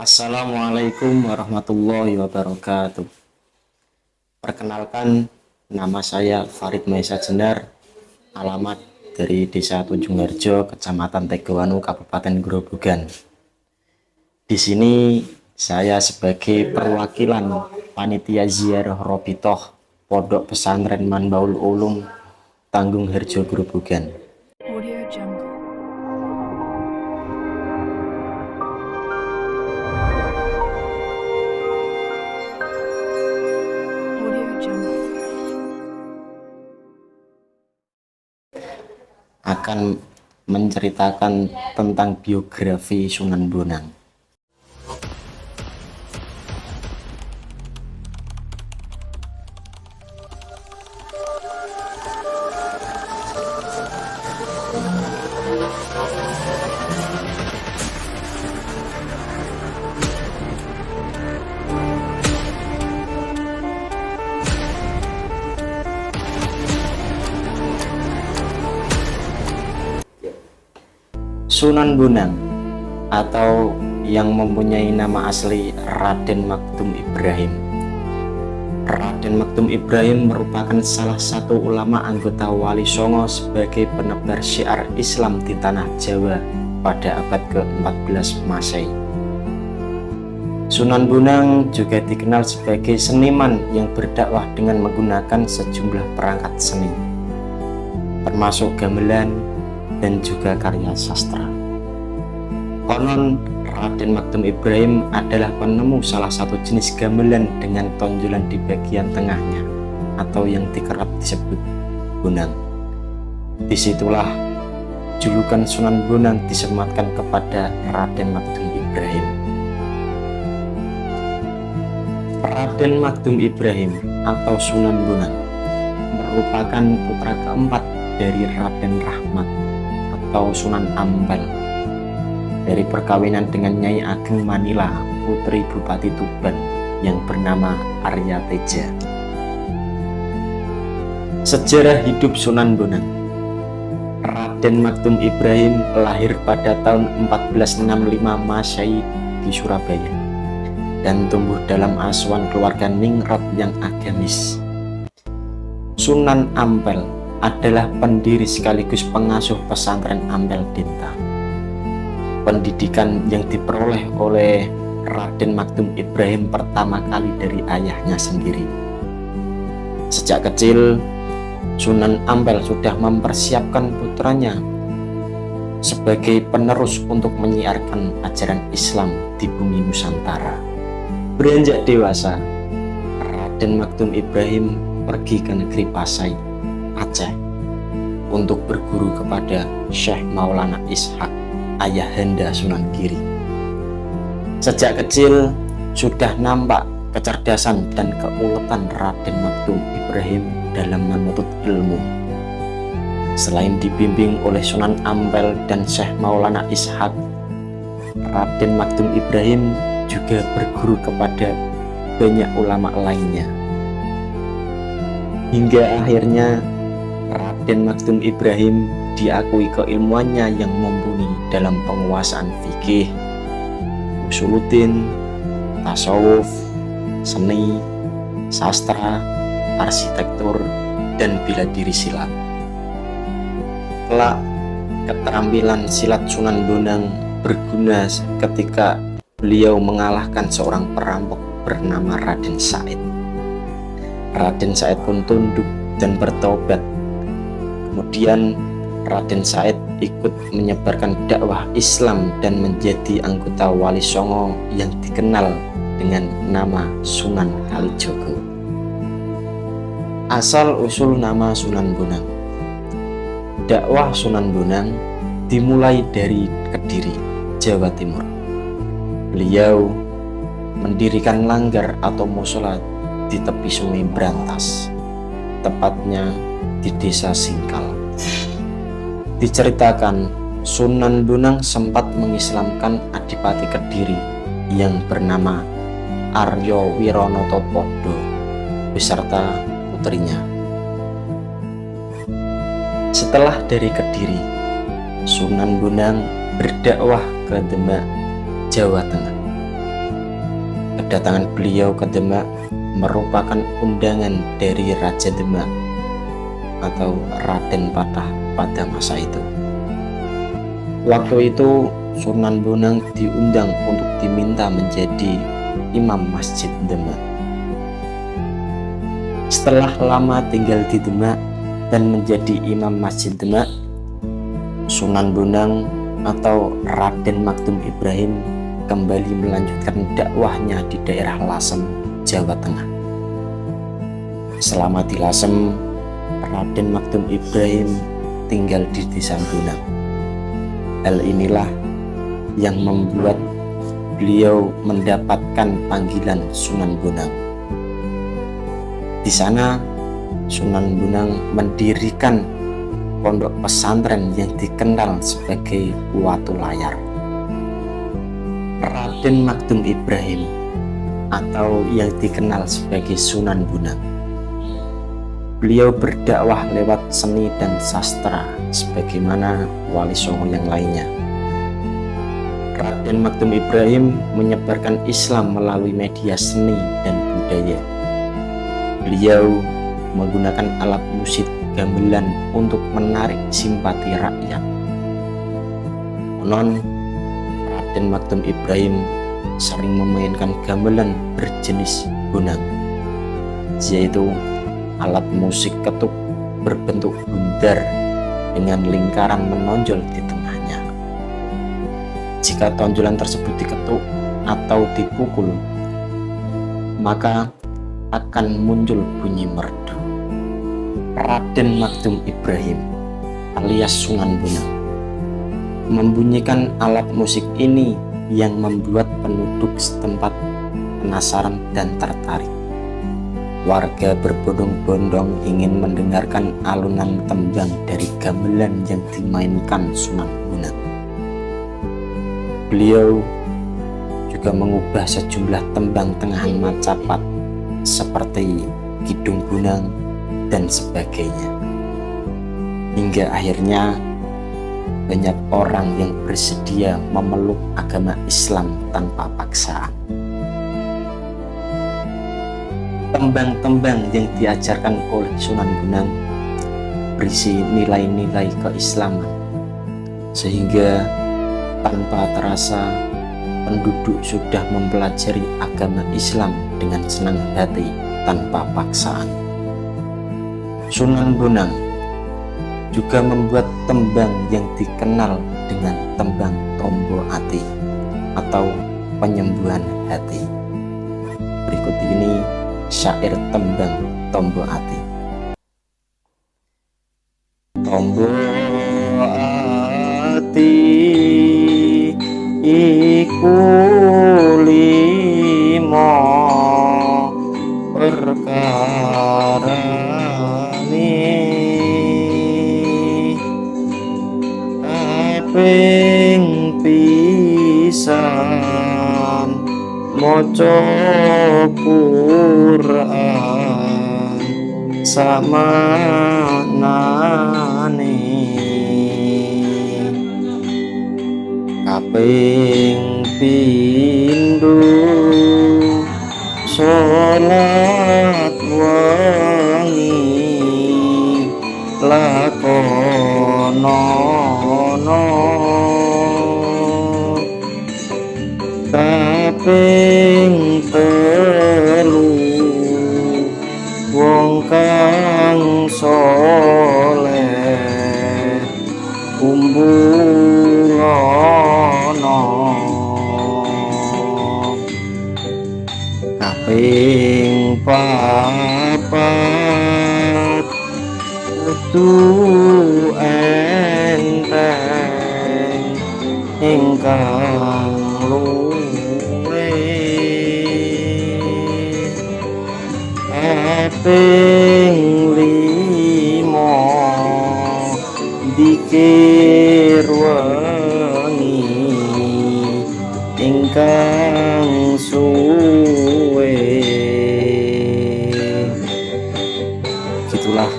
Assalamualaikum warahmatullahi wabarakatuh. Perkenalkan, nama saya Farid Maisa Jenar, alamat dari Desa Tunjungharjo, Kecamatan Tegowanu, Kabupaten Grobogan. Di sini saya sebagai perwakilan panitia ziarah Robitoh Pondok Pesantren Manbaul Ulum Tanggung Harjo Grobogan. Audio Jungle. Audio Jungle. Akan menceritakan tentang biografi Sunan Bonang. Sunan Bonang atau yang mempunyai nama asli Raden Maktum Ibrahim. Raden Maktum Ibrahim merupakan salah satu ulama anggota Wali Songo sebagai penebar syiar Islam di tanah Jawa pada abad ke-14 Masehi. Sunan Bonang juga dikenal sebagai seniman yang berdakwah dengan menggunakan sejumlah perangkat seni, termasuk gamelan dan juga karya sastra. Konon Raden Maktum Ibrahim adalah penemu salah satu jenis gamelan dengan tonjolan di bagian tengahnya atau yang dikerap disebut bonang. Disitulah julukan Sunan Bonang disematkan kepada Raden Maktum Ibrahim. Raden Maktum Ibrahim atau Sunan Bonang merupakan putra keempat dari Raden Rahmat atau Sunan Ampel dari perkawinan dengan Nyai Ageng Manila, putri Bupati Tuban yang bernama Arya Teja. Sejarah hidup Sunan Bonang. Raden Maktum Ibrahim lahir pada tahun 1465 Masehi di Surabaya dan tumbuh dalam asuhan keluarga ningrat yang agamis. Sunan Ampel adalah pendiri sekaligus pengasuh pesantren Ampel Denta. Pendidikan yang diperoleh oleh Raden Maktum Ibrahim pertama kali dari ayahnya sendiri. Sejak kecil, Sunan Ampel sudah mempersiapkan putranya sebagai penerus untuk menyiarkan ajaran Islam di bumi Nusantara. Beranjak dewasa, Raden Maktum Ibrahim pergi ke negeri Pasai, Aceh, untuk berguru kepada Syekh Maulana Ishak, ayahanda Sunan Giri. Sejak kecil sudah nampak kecerdasan dan keuletan Raden Maktum Ibrahim dalam menuntut ilmu. Selain dibimbing oleh Sunan Ampel dan Syekh Maulana Ishak, Raden Maktum Ibrahim juga berguru kepada banyak ulama lainnya. Hingga akhirnya Raden Maktum Ibrahim diakui keilmuannya yang mumpuni dalam penguasaan fikih, usuluddin, tasawuf, seni, sastra, arsitektur, dan bela diri silat. Kelak, keterampilan silat Sunan Bonang berguna ketika beliau mengalahkan seorang perampok bernama Raden Said. Raden Said pun tunduk dan bertobat. Kemudian Raden Said ikut menyebarkan dakwah Islam dan menjadi anggota Wali Songo yang dikenal dengan nama Sunan Kalijogo. Asal-usul nama Sunan Bonang. Dakwah Sunan Bonang dimulai dari Kediri, Jawa Timur. Beliau mendirikan langgar atau musola di tepi Sungai Brantas, tepatnya di Desa Singkal. Diceritakan Sunan Bonang sempat mengislamkan Adipati Kediri yang bernama Aryo Wironoto Podo beserta putrinya. Setelah dari Kediri, Sunan Bonang berdakwah ke Demak, Jawa Tengah. Kedatangan beliau ke Demak merupakan undangan dari Raja Demak atau Raden Patah pada masa itu. Waktu itu Sunan Bonang diundang untuk diminta menjadi imam masjid Demak. Setelah lama tinggal di Demak dan menjadi imam masjid Demak, Sunan Bonang atau Raden Maktum Ibrahim kembali melanjutkan dakwahnya di daerah Lasem, Jawa Tengah. Selama di Lasem, Raden Maktum Ibrahim tinggal di desa Bonang. Hal inilah yang membuat beliau mendapatkan panggilan Sunan Bonang. Di sana Sunan Bonang mendirikan pondok pesantren yang dikenal sebagai Watu Layar. Raden Maktum Ibrahim atau yang dikenal sebagai Sunan Bonang, beliau berdakwah lewat seni dan sastra sebagaimana Wali Songo yang lainnya. Raden Maktum Ibrahim menyebarkan Islam melalui media seni dan budaya. Beliau menggunakan alat musik gamelan untuk menarik simpati rakyat. Konon Raden Maktum Ibrahim sering memainkan gamelan berjenis bonang, yaitu alat musik ketuk berbentuk bundar dengan lingkaran menonjol di tengahnya. Jika tonjolan tersebut diketuk atau dipukul, maka akan muncul bunyi merdu. Raden Maktum Ibrahim alias Sunan Bonang membunyikan alat musik ini yang membuat penduduk setempat penasaran dan tertarik. Warga berbondong-bondong ingin mendengarkan alunan tembang dari gamelan yang dimainkan Sunan Bonang. Beliau juga mengubah sejumlah tembang tengahan Macapat seperti Kidung Bonang dan sebagainya. Hingga akhirnya banyak orang yang bersedia memeluk agama Islam tanpa paksaan. Tembang-tembang yang diajarkan oleh Sunan Bonang berisi nilai-nilai keislaman, sehingga tanpa terasa penduduk sudah mempelajari agama Islam dengan senang hati tanpa paksaan. Sunan Bonang juga membuat tembang yang dikenal dengan tembang Tombo Ati atau penyembuhan hati. Berikut ini syair tembang Tombo Ati. Tombo ati iku limo perkarane kaping pisan maca Quran samanane, kaping pindho salat wengi lakonono, kaping telu wong kang soleh kumpulono, kaping papat kudu enteng ingkang luwe, kaping limo dikir wengi ingkang suwe. Gitulah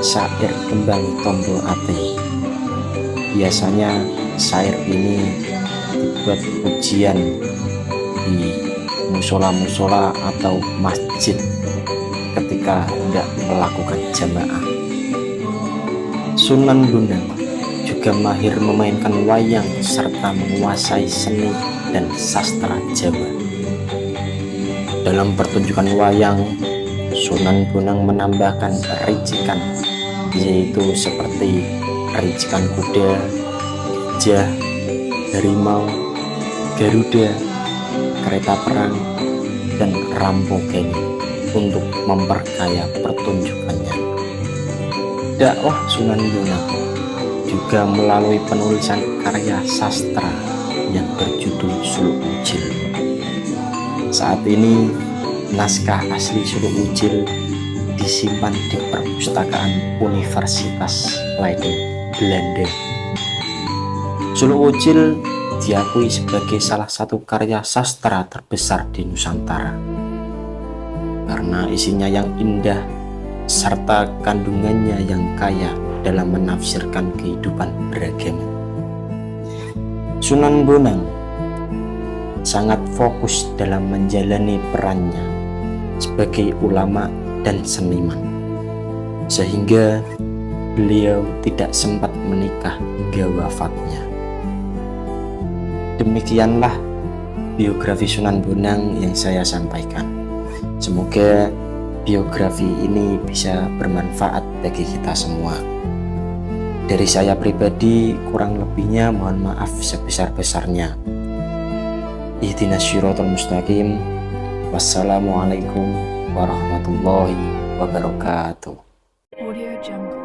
syair tembang Tombo Ati. Biasanya syair ini dibuat pujian di musola-musola atau masjid ketika hendak melakukan jamaah. Sunan Bonang juga mahir memainkan wayang serta menguasai seni dan sastra Jawa. Dalam pertunjukan wayang, Sunan Bonang menambahkan ricikan, yaitu seperti ricikan kuda, gajah, harimau, garuda, kereta perang, dan rampogani untuk memperkaya pertunjukannya. Dakwah Sunan Bonang juga melalui penulisan karya sastra yang berjudul Suluk Ucil. Saat ini naskah asli Suluk Ucil disimpan di perpustakaan Universitas Leiden, Belanda. Suluk Ucil diakui sebagai salah satu karya sastra terbesar di Nusantara karena isinya yang indah serta kandungannya yang kaya dalam menafsirkan kehidupan beragama. Sunan Bonang sangat fokus dalam menjalani perannya sebagai ulama dan seniman, sehingga beliau tidak sempat menikah hingga wafatnya. Demikianlah biografi Sunan Bonang yang saya sampaikan. Semoga biografi ini bisa bermanfaat bagi kita semua. Dari saya pribadi, kurang lebihnya mohon maaf sebesar-besarnya. Ihdinas syiratal mustaqim. Wassalamualaikum warahmatullahi wabarakatuh. Audio Jungle.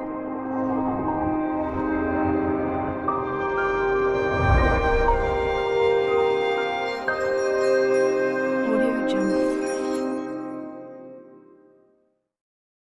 Audio Jungle.